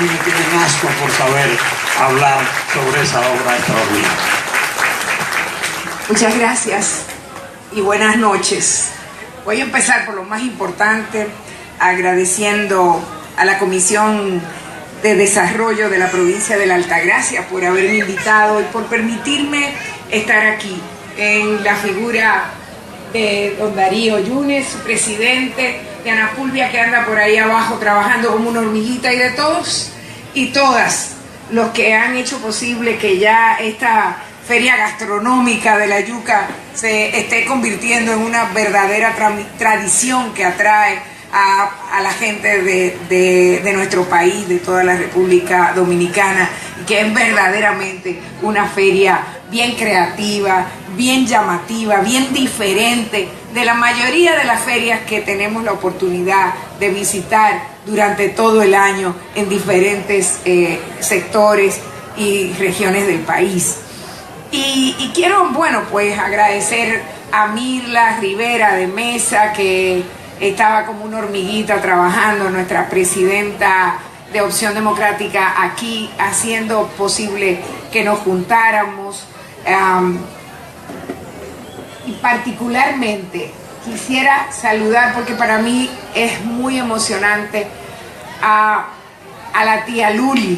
niños tienen asco por saber hablar sobre esa obra extraordinaria. Muchas gracias y buenas noches. Voy a empezar por lo más importante, agradeciendo a la Comisión de Desarrollo de la provincia de la Altagracia por haberme invitado y por permitirme estar aquí en la figura de don Darío Yunes, su presidente, de Ana Fulvia, que anda por ahí abajo trabajando como una hormiguita, y de todos y todas los que han hecho posible que ya esta feria gastronómica de la yuca se esté convirtiendo en una verdadera tradición que atrae a la gente de nuestro país, de toda la República Dominicana, y que es verdaderamente una feria bien creativa, bien llamativa, bien diferente de la mayoría de las ferias que tenemos la oportunidad de visitar durante todo el año en diferentes sectores y regiones del país. Y quiero, bueno, pues agradecer a Mirla Rivera de Mesa, que estaba como una hormiguita trabajando, nuestra presidenta de Opción Democrática, aquí haciendo posible que nos juntáramos. Y particularmente quisiera saludar, porque para mí es muy emocionante, a la tía Luli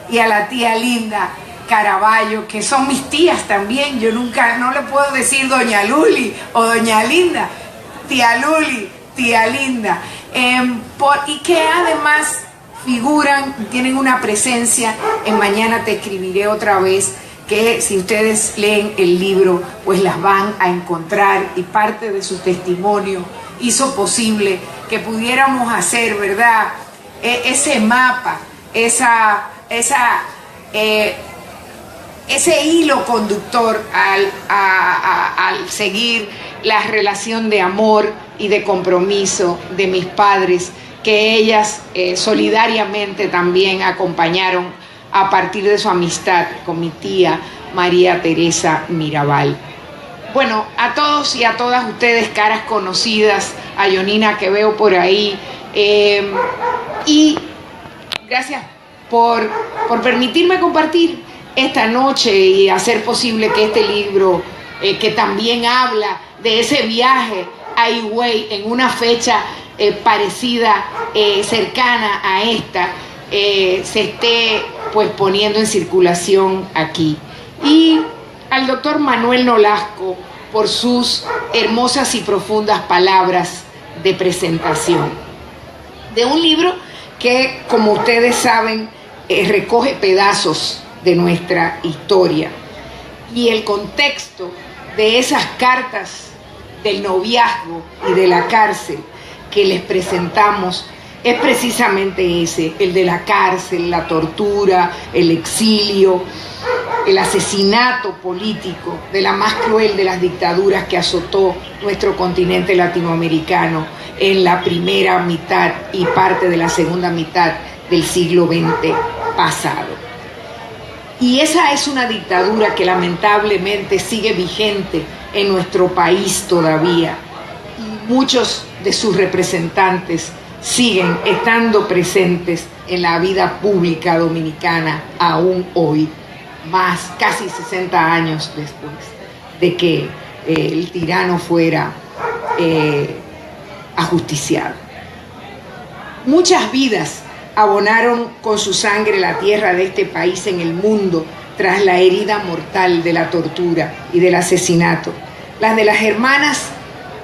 y a la tía Linda Caraballo, que son mis tías también. Yo no le puedo decir doña Luli o doña Linda, tía Luli, tía Linda, y que además figuran, tienen una presencia en Mañana Te Escribiré Otra Vez, que si ustedes leen el libro, pues las van a encontrar, y parte de su testimonio hizo posible que pudiéramos hacer, ¿verdad?, ese mapa, ese hilo conductor al seguir la relación de amor y de compromiso de mis padres, que ellas solidariamente también acompañaron a partir de su amistad con mi tía María Teresa Mirabal. Bueno, a todos y a todas ustedes, caras conocidas, a Yonina, que veo por ahí, y gracias por permitirme compartir esta noche y hacer posible que este libro, que también habla de ese viaje a Higüey en una fecha parecida, cercana a esta, se esté pues poniendo en circulación aquí. Y al doctor Manuel Nolasco por sus hermosas y profundas palabras de presentación de un libro que, como ustedes saben, recoge pedazos de nuestra historia, y el contexto de esas cartas del noviazgo y de la cárcel que les presentamos es precisamente ese, el de la cárcel, la tortura, el exilio, el asesinato político de la más cruel de las dictaduras que azotó nuestro continente latinoamericano en la primera mitad y parte de la segunda mitad del siglo XX pasado. Y esa es una dictadura que lamentablemente sigue vigente en nuestro país todavía, y muchos de sus representantes siguen estando presentes en la vida pública dominicana aún hoy, más casi 60 años después de que el tirano fuera ajusticiado. Muchas vidas abonaron con su sangre la tierra de este país en el mundo tras la herida mortal de la tortura y del asesinato. Las de las hermanas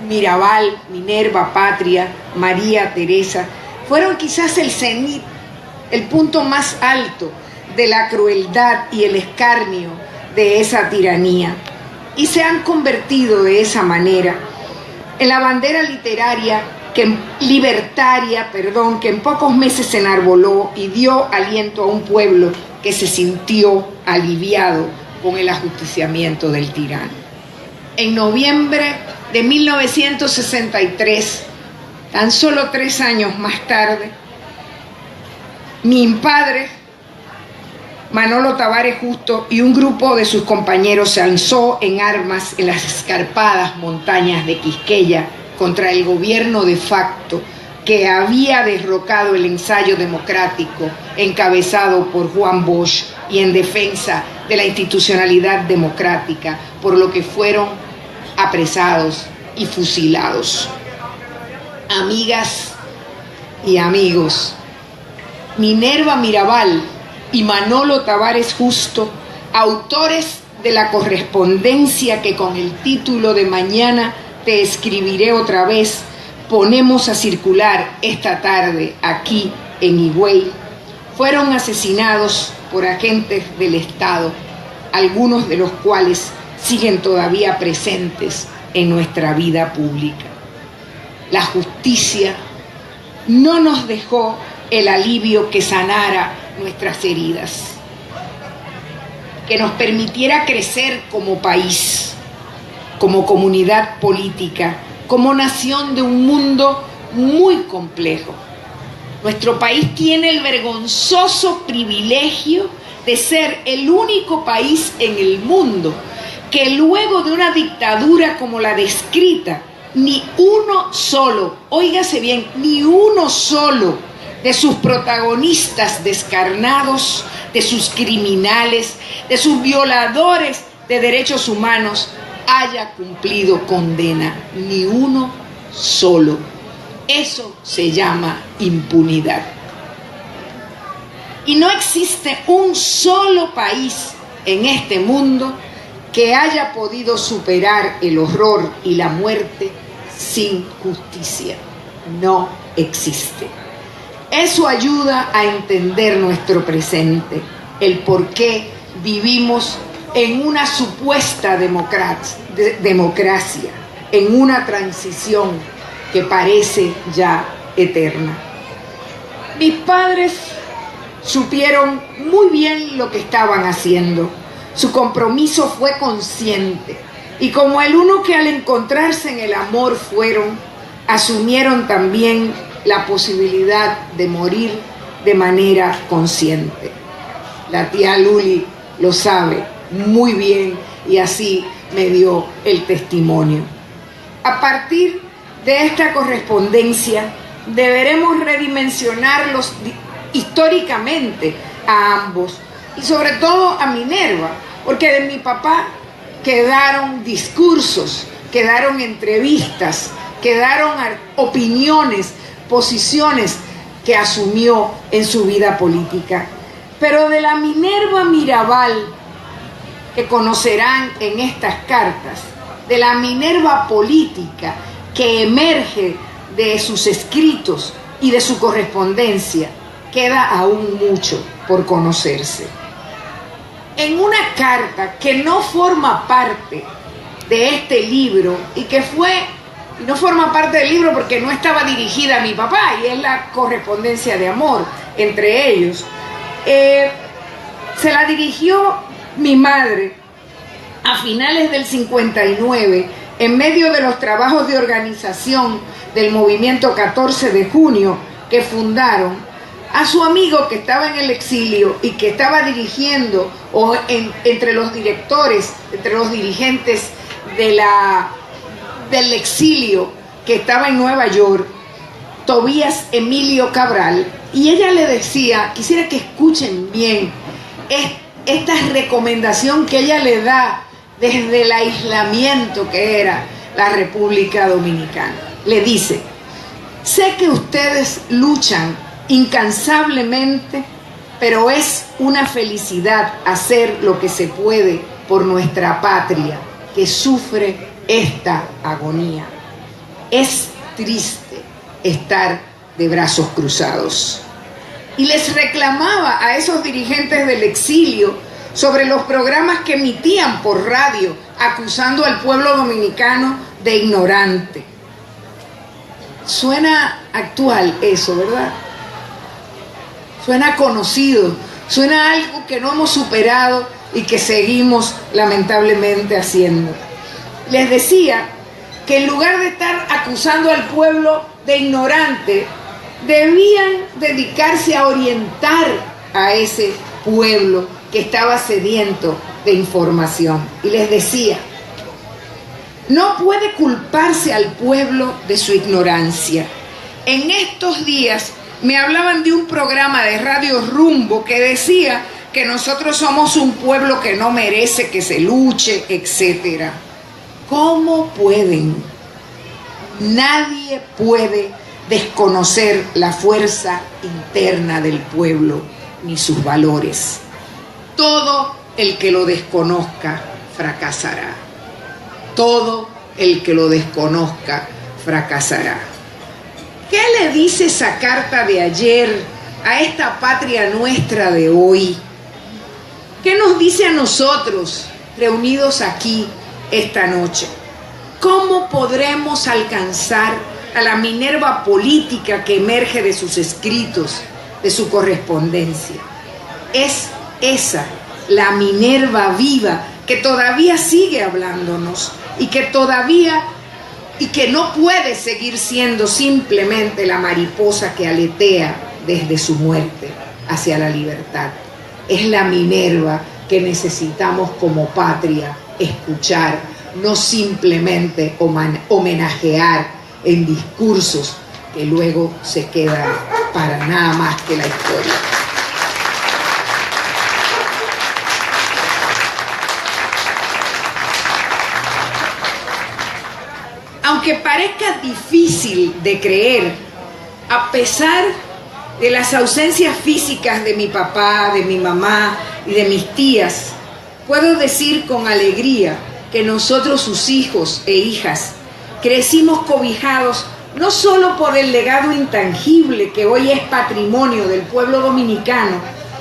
Mirabal, Minerva, Patria, María Teresa, fueron quizás el cenit, el punto más alto de la crueldad y el escarnio de esa tiranía, y se han convertido de esa manera en la bandera literaria libertaria, que en pocos meses se enarboló y dio aliento a un pueblo que se sintió aliviado con el ajusticiamiento del tirano. En noviembre de 1963, tan solo 3 años más tarde, mi padre, Manolo Tavares Justo, y un grupo de sus compañeros se alzó en armas en las escarpadas montañas de Quisqueya contra el gobierno de facto que había derrocado el ensayo democrático encabezado por Juan Bosch y en defensa de la institucionalidad democrática, por lo que fueron apresados y fusilados. Amigas y amigos, Minerva Mirabal y Manolo Tavares Justo, autores de la correspondencia que con el título de Mañana te escribiré otra vez, ponemos a circular esta tarde aquí en Higüey, fueron asesinados por agentes del Estado, algunos de los cuales siguen todavía presentes en nuestra vida pública. La justicia no nos dejó el alivio que sanara nuestras heridas, que nos permitiera crecer como país, como comunidad política, como nación de un mundo muy complejo. Nuestro país tiene el vergonzoso privilegio de ser el único país en el mundo que luego de una dictadura como la descrita, ni uno solo, óigase bien, ni uno solo de sus protagonistas descarnados, de sus criminales, de sus violadores de derechos humanos, haya cumplido condena, ni uno solo. Eso se llama impunidad. Y no existe un solo país en este mundo que haya podido superar el horror y la muerte sin justicia. No existe. Eso ayuda a entender nuestro presente, el por qué vivimos en una supuesta democracia, en una transición que parece ya eterna. Mis padres supieron muy bien lo que estaban haciendo. Su compromiso fue consciente y como el uno que al encontrarse en el amor fueron, asumieron también la posibilidad de morir de manera consciente. La tía Luli lo sabe muy bien y así me dio el testimonio. A partir de esta correspondencia deberemos redimensionarlos históricamente a ambos y sobre todo a Minerva, porque de mi papá quedaron discursos, quedaron entrevistas, quedaron opiniones, posiciones que asumió en su vida política. Pero de la Minerva Mirabal que conocerán en estas cartas, de la Minerva política que emerge de sus escritos y de su correspondencia, queda aún mucho por conocerse. En una carta que no forma parte de este libro y que no forma parte del libro porque no estaba dirigida a mi papá y es la correspondencia de amor entre ellos, se la dirigió mi madre a finales del 59 en medio de los trabajos de organización del movimiento 14 de junio que fundaron, a su amigo que estaba en el exilio y que estaba dirigiendo entre los directores, entre los dirigentes del exilio que estaba en Nueva York, Tobías Emilio Cabral, y ella le decía, quisiera que escuchen bien esta recomendación que ella le da desde el aislamiento que era la República Dominicana. Le dice: sé que ustedes luchan incansablemente, pero es una felicidad hacer lo que se puede por nuestra patria que sufre esta agonía. Es triste estar de brazos cruzados. Y les reclamaba a esos dirigentes del exilio sobre los programas que emitían por radio, acusando al pueblo dominicano de ignorante. Suena actual eso, ¿verdad? Suena conocido, suena algo que no hemos superado y que seguimos lamentablemente haciendo. Les decía que en lugar de estar acusando al pueblo de ignorante, debían dedicarse a orientar a ese pueblo que estaba sediento de información. Y les decía, no puede culparse al pueblo de su ignorancia. En estos días me hablaban de un programa de Radio Rumbo que decía que nosotros somos un pueblo que no merece que se luche, etc. ¿Cómo pueden? Nadie puede desconocer la fuerza interna del pueblo ni sus valores. Todo el que lo desconozca fracasará. Todo el que lo desconozca fracasará. ¿Qué le dice esa carta de ayer a esta patria nuestra de hoy? ¿Qué nos dice a nosotros reunidos aquí esta noche? ¿Cómo podremos alcanzar a la Minerva política que emerge de sus escritos, de su correspondencia? Es esa, la Minerva viva, que todavía sigue hablándonos y que no puede seguir siendo simplemente la mariposa que aletea desde su muerte hacia la libertad. Es la Minerva que necesitamos como patria escuchar, no simplemente homenajear en discursos que luego se quedan para nada más que la historia. Aunque parezca difícil de creer, a pesar de las ausencias físicas de mi papá, de mi mamá y de mis tías, puedo decir con alegría que nosotros, sus hijos e hijas, crecimos cobijados no solo por el legado intangible que hoy es patrimonio del pueblo dominicano,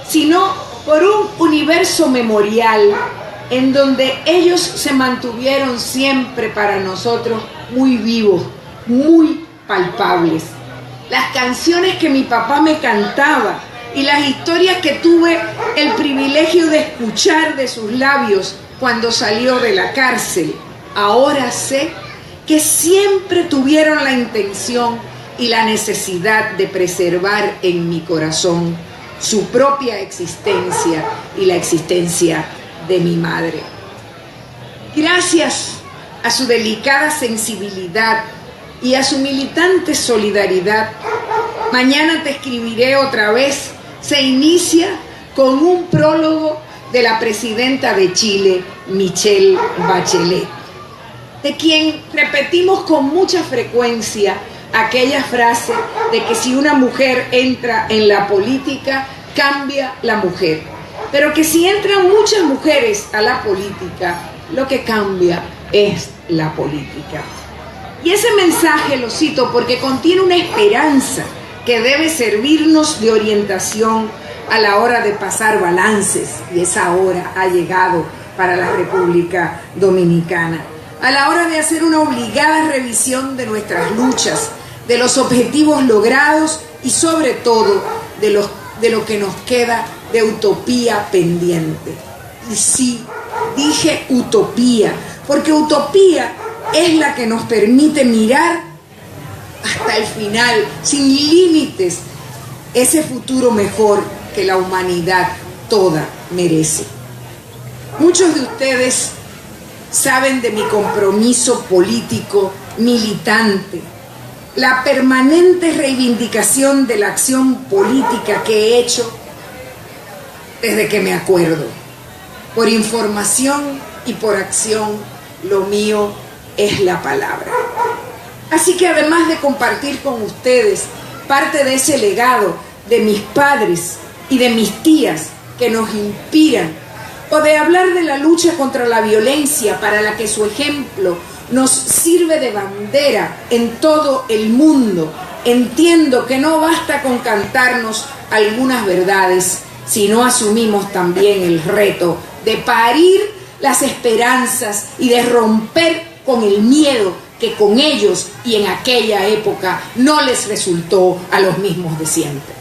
sino por un universo memorial en donde ellos se mantuvieron siempre para nosotros muy vivos, muy palpables. Las canciones que mi papá me cantaba y las historias que tuve el privilegio de escuchar de sus labios cuando salió de la cárcel, ahora sé que siempre tuvieron la intención y la necesidad de preservar en mi corazón su propia existencia y la existencia de mi madre. Gracias a su delicada sensibilidad y a su militante solidaridad, Mañana te escribiré otra vez se inicia con un prólogo de la presidenta de Chile, Michelle Bachelet, de quien repetimos con mucha frecuencia aquella frase de que si una mujer entra en la política, cambia la mujer, pero que si entran muchas mujeres a la política, lo que cambia es la política. Y ese mensaje lo cito porque contiene una esperanza que debe servirnos de orientación a la hora de pasar balances, y esa hora ha llegado para la República Dominicana, a la hora de hacer una obligada revisión de nuestras luchas, de los objetivos logrados y sobre todo de lo que nos queda de utopía pendiente. Y sí, dije utopía, porque utopía es la que nos permite mirar hasta el final, sin límites, ese futuro mejor que la humanidad toda merece. Muchos de ustedes saben de mi compromiso político militante, la permanente reivindicación de la acción política que he hecho desde que me acuerdo. Por información y por acción, lo mío es la palabra. Así que además de compartir con ustedes parte de ese legado de mis padres y de mis tías que nos inspiran, o de hablar de la lucha contra la violencia para la que su ejemplo nos sirve de bandera en todo el mundo, entiendo que no basta con cantarnos algunas verdades, sino asumimos también el reto de parir las esperanzas y de romper con el miedo que con ellos y en aquella época no les resultó a los mismos de siempre.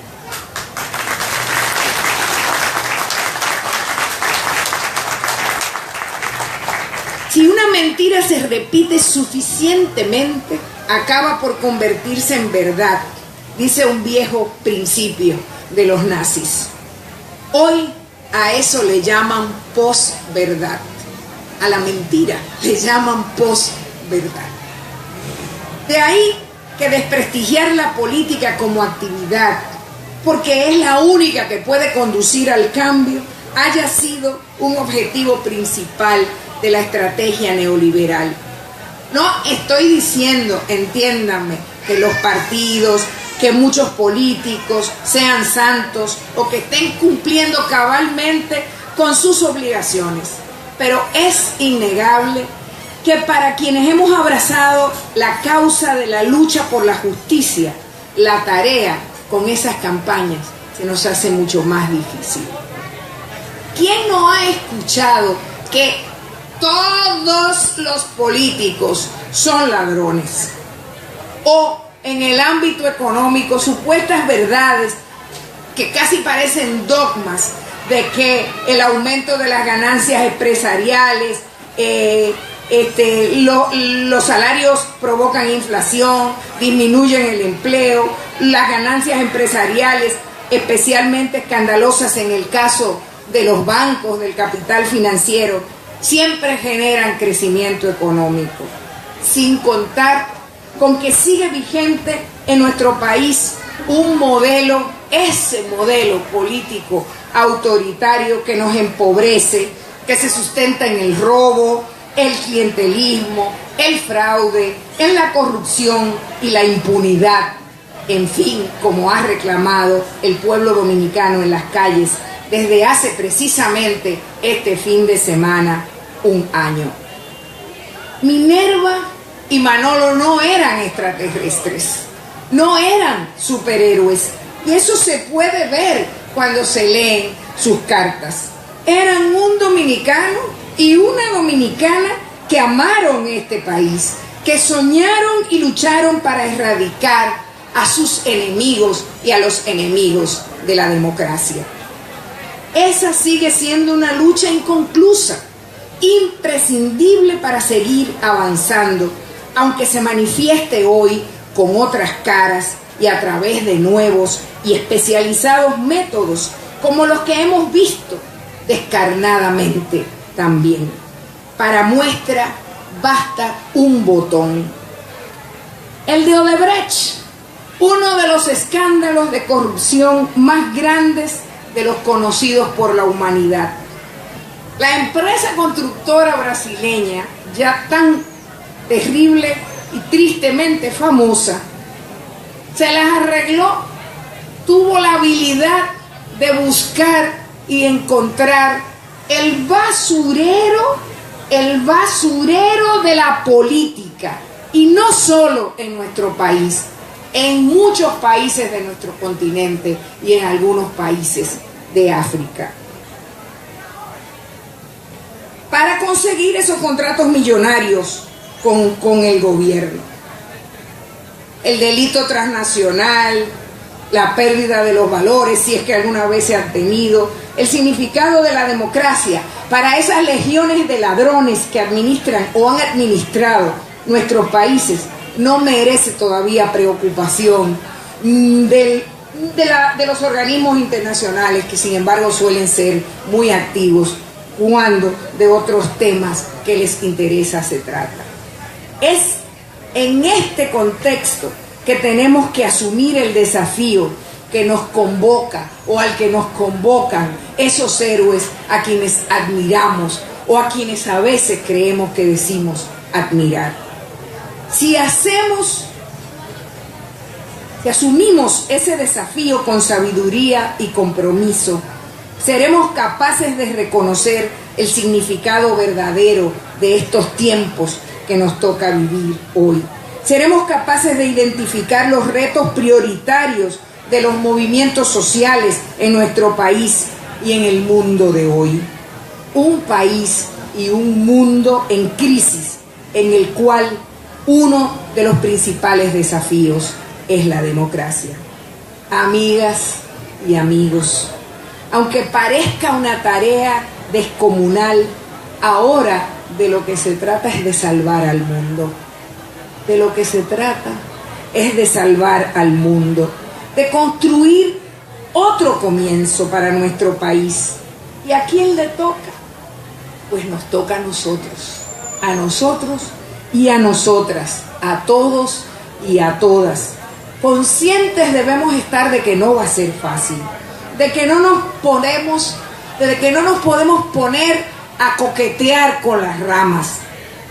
Si una mentira se repite suficientemente, acaba por convertirse en verdad, dice un viejo principio de los nazis. Hoy a eso le llaman posverdad, a la mentira le llaman posverdad. De ahí que desprestigiar la política como actividad, porque es la única que puede conducir al cambio, haya sido un objetivo principal de la estrategia neoliberal. No estoy diciendo, entiéndanme, que los partidos, que muchos políticos sean santos o que estén cumpliendo cabalmente con sus obligaciones, pero es innegable que para quienes hemos abrazado la causa de la lucha por la justicia, la tarea con esas campañas se nos hace mucho más difícil. ¿Quién no ha escuchado que todos los políticos son ladrones? O en el ámbito económico, supuestas verdades que casi parecen dogmas de que el aumento de las ganancias empresariales, los salarios provocan inflación, disminuyen el empleo, las ganancias empresariales, especialmente escandalosas en el caso de los bancos, del capital financiero, siempre generan crecimiento económico, sin contar con que sigue vigente en nuestro país un modelo, ese modelo político autoritario que nos empobrece, que se sustenta en el robo, el clientelismo, el fraude, en la corrupción y la impunidad, en fin, como ha reclamado el pueblo dominicano en las calles desde hace precisamente este fin de semana, un año. Minerva y Manolo no eran extraterrestres, no eran superhéroes, y eso se puede ver cuando se leen sus cartas. Eran un dominicano y una dominicana que amaron este país, que soñaron y lucharon para erradicar a sus enemigos y a los enemigos de la democracia. Esa sigue siendo una lucha inconclusa, imprescindible para seguir avanzando, aunque se manifieste hoy con otras caras y a través de nuevos y especializados métodos, como los que hemos visto descarnadamente también. Para muestra basta un botón. El de Odebrecht, uno de los escándalos de corrupción más grandes de los conocidos por la humanidad. La empresa constructora brasileña, ya tan terrible y tristemente famosa, se las arregló, tuvo la habilidad de buscar y encontrar el basurero de la política, y no solo en nuestro país, en muchos países de nuestro continente y en algunos países de África. Para conseguir esos contratos millonarios con el gobierno, el delito transnacional, la pérdida de los valores, si es que alguna vez se han tenido, el significado de la democracia para esas legiones de ladrones que administran o han administrado nuestros países, no merece todavía preocupación de los organismos internacionales, que sin embargo suelen ser muy activos cuando de otros temas que les interesa se trata. Es en este contexto que tenemos que asumir el desafío que nos convoca o al que nos convocan esos héroes a quienes admiramos o a quienes a veces creemos que decimos admirar. Si asumimos ese desafío con sabiduría y compromiso, seremos capaces de reconocer el significado verdadero de estos tiempos que nos toca vivir hoy. Seremos capaces de identificar los retos prioritarios de los movimientos sociales en nuestro país y en el mundo de hoy. Un país y un mundo en crisis, en el cual uno de los principales desafíos es la democracia. Amigas y amigos, aunque parezca una tarea descomunal, ahora de lo que se trata es de salvar al mundo. De lo que se trata es de salvar al mundo, de construir otro comienzo para nuestro país. ¿Y a quién le toca? Pues nos toca a nosotros y a nosotras, a todos y a todas. Conscientes debemos estar de que no va a ser fácil, de que no nos podemos poner a coquetear con las ramas,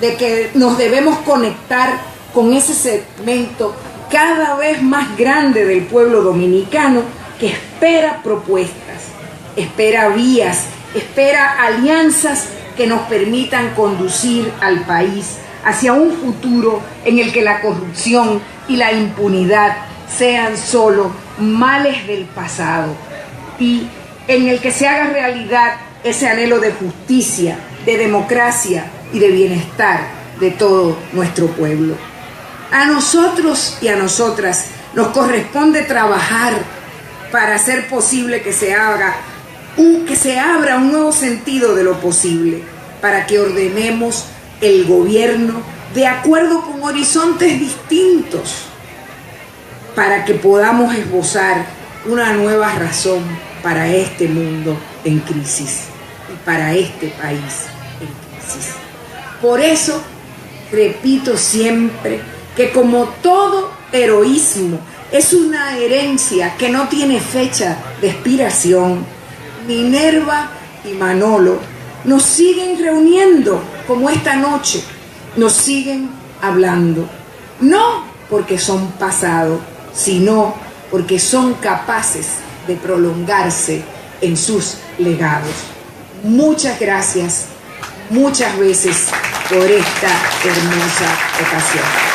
de que nos debemos conectar con ese segmento cada vez más grande del pueblo dominicano que espera propuestas, espera vías, espera alianzas que nos permitan conducir al país hacia un futuro en el que la corrupción y la impunidad sean solo males del pasado y en el que se haga realidad ese anhelo de justicia, de democracia y de bienestar de todo nuestro pueblo. A nosotros y a nosotras nos corresponde trabajar para hacer posible que se abra un nuevo sentido de lo posible, para que ordenemos el gobierno de acuerdo con horizontes distintos, para que podamos esbozar una nueva razón para este mundo en crisis y para este país en crisis. Por eso, repito siempre que como todo heroísmo es una herencia que no tiene fecha de expiración, Minerva y Manolo nos siguen reuniendo como esta noche, nos siguen hablando, no porque son pasado, sino porque son capaces de prolongarse en sus legados. Muchas gracias, muchas veces por esta hermosa ocasión.